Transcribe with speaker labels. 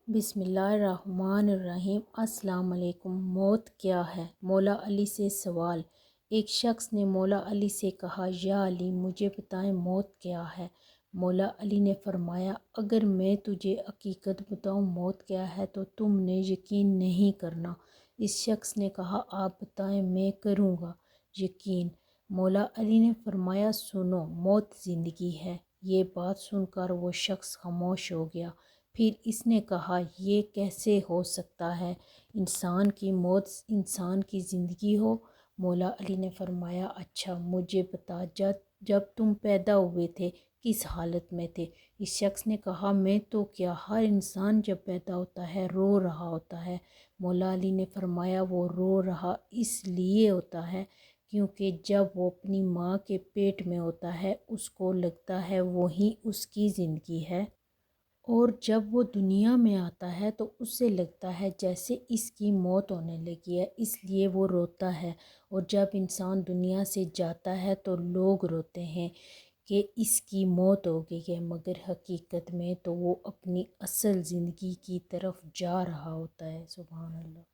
Speaker 1: بسم اللہ الرحمن الرحیم۔ السلام علیکم۔ موت کیا ہے؟ مولا علی سے سوال۔ ایک شخص نے مولا علی سے کہا، یا علی مجھے بتائیں موت کیا ہے؟ مولا علی نے فرمایا، اگر میں تجھے حقیقت بتاؤں موت کیا ہے تو تم نے یقین نہیں کرنا۔ اس شخص نے کہا، آپ بتائیں میں کروں گا یقین۔ مولا علی نے فرمایا، سنو موت زندگی ہے۔ یہ بات سن کر وہ شخص خاموش ہو گیا۔ پھر اس نے کہا، یہ کیسے ہو سکتا ہے؟ انسان کی موت انسان کی زندگی ہو؟ مولا علی نے فرمایا، اچھا مجھے بتا، جب تم پیدا ہوئے تھے کس حالت میں تھے؟ اس شخص نے کہا، میں تو کیا، ہر انسان جب پیدا ہوتا ہے رو رہا ہوتا ہے۔ مولا علی نے فرمایا، وہ رو رہا اس لیے ہوتا ہے کیونکہ جب وہ اپنی ماں کے پیٹ میں ہوتا ہے اس کو لگتا ہے وہی اس کی زندگی ہے، اور جب وہ دنیا میں آتا ہے تو اسے لگتا ہے جیسے اس کی موت ہونے لگی ہے، اس لیے وہ روتا ہے۔ اور جب انسان دنیا سے جاتا ہے تو لوگ روتے ہیں کہ اس کی موت ہو گئی ہے، مگر حقیقت میں تو وہ اپنی اصل زندگی کی طرف جا رہا ہوتا ہے۔ سبحان اللہ۔